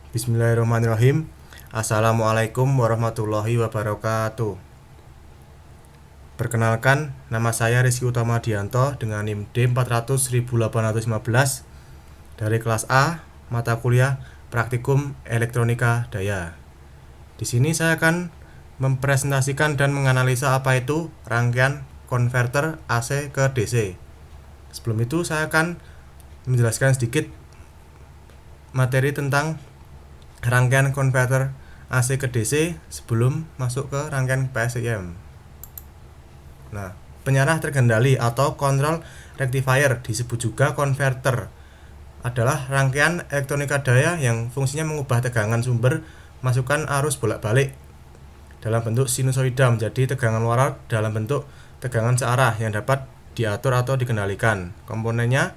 Bismillahirrahmanirrahim. Assalamualaikum warahmatullahi wabarakatuh. Perkenalkan, nama saya Rizky Utama Dianto dengan NIM D400815 dari kelas A, mata kuliah Praktikum Elektronika Daya. Di sini saya akan mempresentasikan dan menganalisa apa itu rangkaian konverter AC ke DC. Sebelum itu saya akan menjelaskan sedikit materi tentang rangkaian konverter AC ke DC sebelum masuk ke rangkaian PSIM. Nah, penyarah terkendali atau control rectifier disebut juga konverter adalah rangkaian elektronika daya yang fungsinya mengubah tegangan sumber masukan arus bolak-balik dalam bentuk sinusoida menjadi tegangan luar dalam bentuk tegangan searah yang dapat diatur atau dikendalikan. Komponennya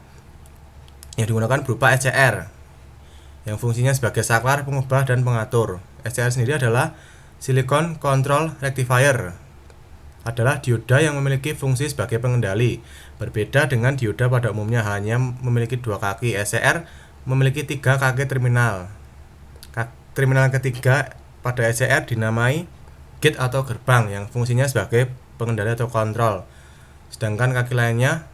yang digunakan berupa SCR yang fungsinya sebagai saklar, pengubah, dan pengatur. SCR sendiri adalah Silicon Control Rectifier, adalah dioda yang memiliki fungsi sebagai pengendali. Berbeda dengan dioda pada umumnya hanya memiliki dua kaki. SCR memiliki tiga kaki terminal. Terminal ketiga pada SCR dinamai gate atau gerbang yang fungsinya sebagai pengendali atau kontrol. Sedangkan kaki lainnya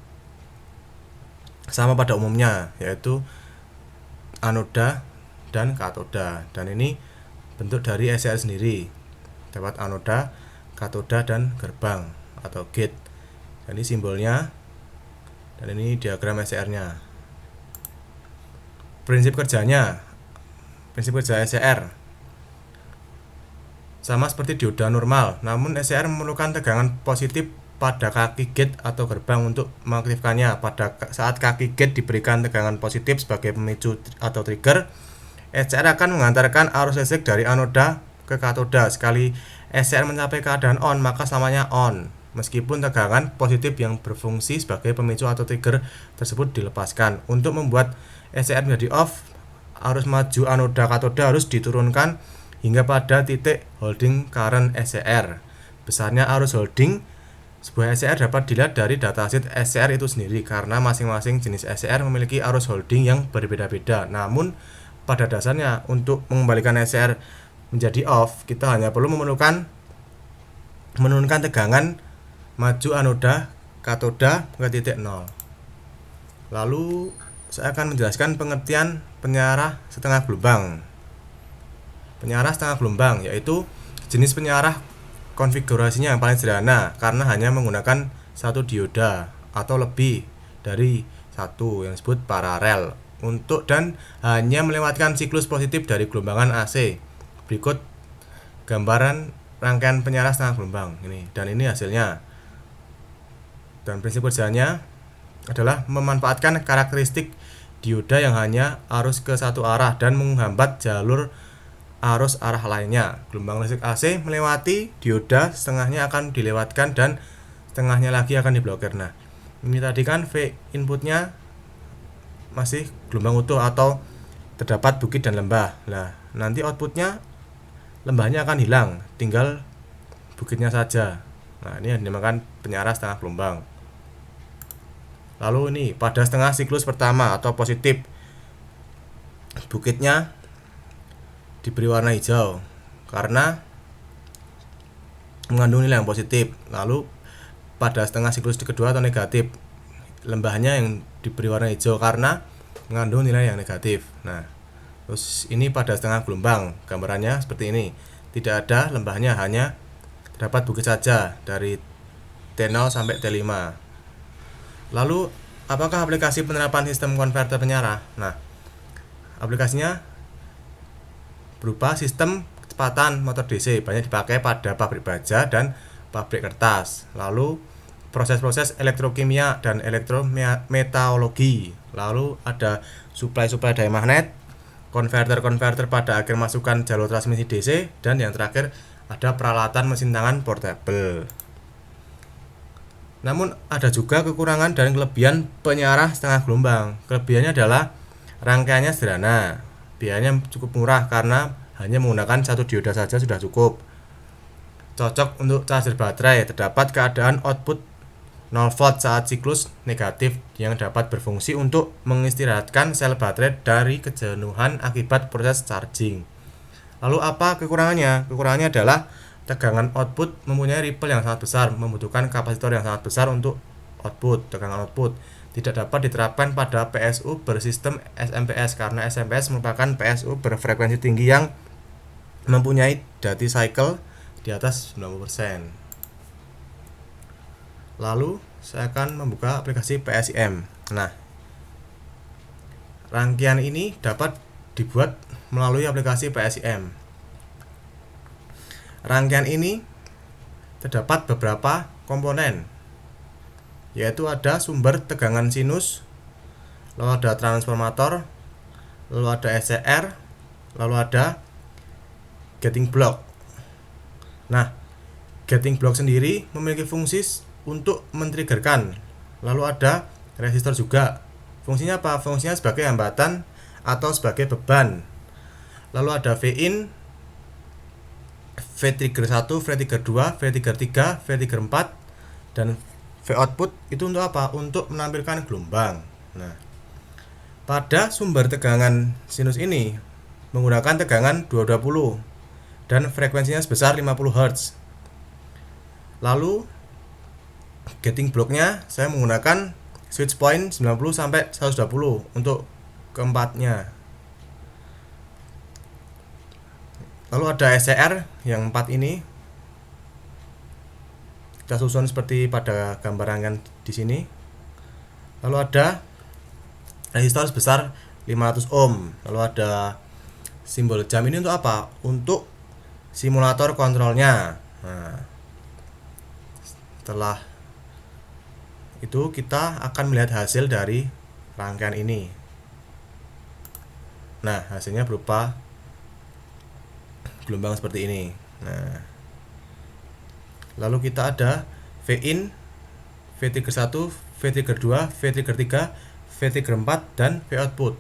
sama pada umumnya, yaitu anoda dan katoda, dan ini bentuk dari SCR sendiri, dapat anoda, katoda, dan gerbang atau gate. Dan ini simbolnya, dan ini diagram SCR-nya. Prinsip kerja SCR sama seperti dioda normal, namun SCR memerlukan tegangan positif pada kaki gate atau gerbang untuk mengaktifkannya. Pada saat kaki gate diberikan tegangan positif sebagai pemicu atau trigger, SCR akan mengantarkan arus listrik dari anoda ke katoda. Sekali SCR mencapai keadaan on, maka selamanya on, meskipun tegangan positif yang berfungsi sebagai pemicu atau trigger tersebut dilepaskan. Untuk membuat SCR menjadi off, arus maju anoda katoda harus diturunkan hingga pada titik holding current SCR. Besarnya arus holding sebuah SCR dapat dilihat dari datasheet SCR itu sendiri, karena masing-masing jenis SCR memiliki arus holding yang berbeda-beda. Namun pada dasarnya untuk mengembalikan SCR menjadi off, kita hanya perlu menurunkan tegangan maju anoda katoda ke titik 0. Lalu saya akan menjelaskan pengertian penyarah setengah gelombang. Penyarah setengah gelombang yaitu jenis penyarah konfigurasinya yang paling sederhana karena hanya menggunakan satu dioda atau lebih dari satu yang disebut paralel dan hanya melewatkan siklus positif dari gelombangan AC. Berikut gambaran rangkaian penyarah setengah gelombang ini, dan ini hasilnya. Dan prinsip kerjanya adalah memanfaatkan karakteristik dioda yang hanya arus ke satu arah dan menghambat jalur arus arah lainnya. Gelombang listrik AC melewati dioda, setengahnya akan dilewatkan dan setengahnya lagi akan diblokir. Nah, ini tadi kan V inputnya masih gelombang utuh atau terdapat bukit dan lembah. Nah, nanti outputnya lembahnya akan hilang, tinggal bukitnya saja. Nah, ini yang dinamakan penyarah setengah gelombang. Lalu ini pada setengah siklus pertama atau positif, bukitnya diberi warna hijau karena mengandung nilai yang positif. Lalu pada setengah siklus kedua atau negatif, lembahnya yang diberi warna hijau karena mengandung nilai yang negatif. Nah, terus ini pada setengah gelombang, gambarannya seperti ini. Tidak ada lembahnya, hanya terdapat bukit saja dari T0 sampai T5. Lalu apakah aplikasi penerapan sistem konverter penyarah? Nah, aplikasinya berupa sistem kecepatan motor DC, banyak dipakai pada pabrik baja dan pabrik kertas. Lalu proses-proses elektrokimia dan elektrometeorologi. Lalu ada suplai daya magnet, konverter pada akhir masukan jalur transmisi DC, dan yang terakhir ada peralatan mesin tangan portable. Namun ada juga kekurangan dan kelebihan penyarah setengah gelombang. Kelebihannya adalah rangkaiannya sederhana, biayanya cukup murah karena hanya menggunakan satu dioda saja sudah cukup. Cocok untuk charger baterai, terdapat keadaan output 0 volt saat siklus negatif yang dapat berfungsi untuk mengistirahatkan sel baterai dari kejenuhan akibat proses charging. Lalu apa kekurangannya? Kekurangannya adalah tegangan output mempunyai ripple yang sangat besar, membutuhkan kapasitor yang sangat besar untuk output. Tegangan output tidak dapat diterapkan pada PSU bersistem SMPS karena SMPS merupakan PSU berfrekuensi tinggi yang mempunyai duty cycle di atas 90%. Lalu saya akan membuka aplikasi PSIM. Nah, rangkaian ini dapat dibuat melalui aplikasi PSIM. Rangkaian ini terdapat beberapa komponen, yaitu ada sumber tegangan sinus, lalu ada transformator, lalu ada SCR, lalu ada gating block. Nah, gating block sendiri memiliki fungsi untuk men-triggerkan. Lalu ada resistor juga. Fungsinya apa? Fungsinya sebagai hambatan atau sebagai beban. Lalu ada V-in, V-trigger 1, V-trigger 2, V-trigger 3, V-trigger 4, dan V-output itu untuk apa? Untuk menampilkan gelombang. Nah, pada sumber tegangan sinus ini menggunakan tegangan 220 dan frekuensinya sebesar 50 Hz. Lalu gating blocknya saya menggunakan switch point 90 sampai 120 untuk keempatnya. Lalu ada SCR yang 4 ini. Kita susun seperti pada gambar rangkaian di sini. Lalu ada resistor sebesar 500 ohm. Lalu ada simbol jam ini untuk apa? Untuk simulator kontrolnya. Nah, setelah itu kita akan melihat hasil dari rangkaian ini. Nah, hasilnya berupa gelombang seperti ini. Nah, lalu kita ada V-in, V-trigger 1, V-trigger 2, V-trigger 3, V-trigger 4, dan V-output.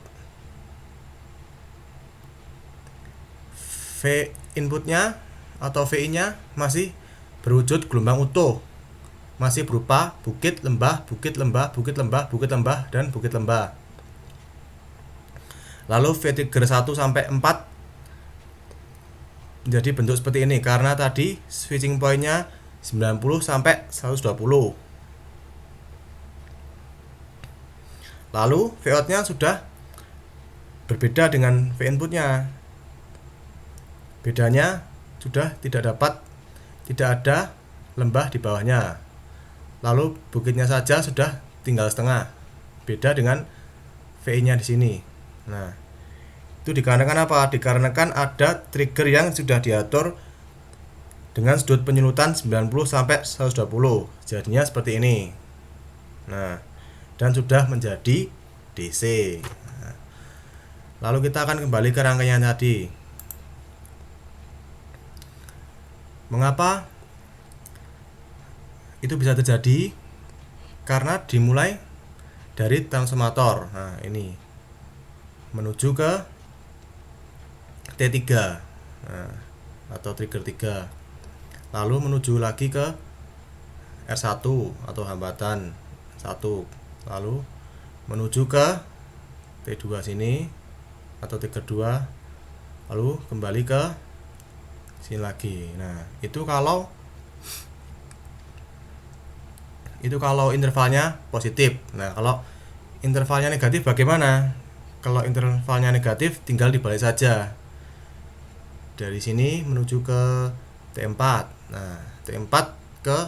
V-inputnya atau V-in-nya masih berwujud gelombang utuh, masih berupa bukit lembah, bukit lembah, bukit lembah, bukit lembah, dan bukit lembah. Lalu V-trigger 1 sampai 4 menjadi bentuk seperti ini karena tadi switching point-nya 90 sampai 120. Lalu V-out-nya sudah berbeda dengan V-input-nya. Bedanya sudah tidak ada lembah di bawahnya. Lalu bukitnya saja sudah tinggal setengah. Beda dengan V-nya di sini. Nah, itu dikarenakan apa? Dikarenakan ada trigger yang sudah diatur dengan sudut penyulutan 90 sampai 120. Jadinya seperti ini. Nah, dan sudah menjadi DC. Nah, lalu kita akan kembali ke rangkaian tadi. Mengapa itu bisa terjadi? Karena dimulai dari transformator. Nah, ini menuju ke T3, nah, atau trigger 3. Lalu menuju lagi ke R1 atau hambatan 1. Lalu menuju ke T2 sini atau trigger 2. Lalu kembali ke sini lagi. Nah, itu kalau intervalnya positif. Nah, kalau intervalnya negatif bagaimana? Kalau intervalnya negatif tinggal dibalik saja. Dari sini menuju ke T4. Nah, T4 ke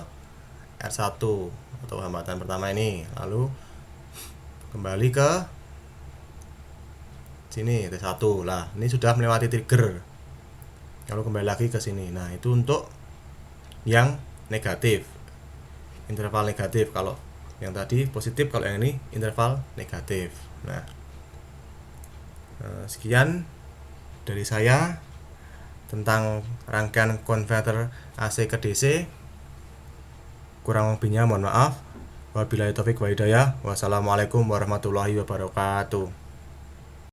R1 atau hambatan pertama ini. Lalu kembali ke sini T1. Lah, ini sudah melewati trigger. Lalu kembali lagi ke sini. Nah, itu untuk yang negatif. Interval negatif. Kalau yang tadi positif, kalau yang ini interval negatif. Nah, sekian dari saya tentang rangkaian konverter AC ke DC. Kurang lebihnya mohon maaf. Wabillahi taufik wa hidayah. Wassalamualaikum warahmatullahi wabarakatuh.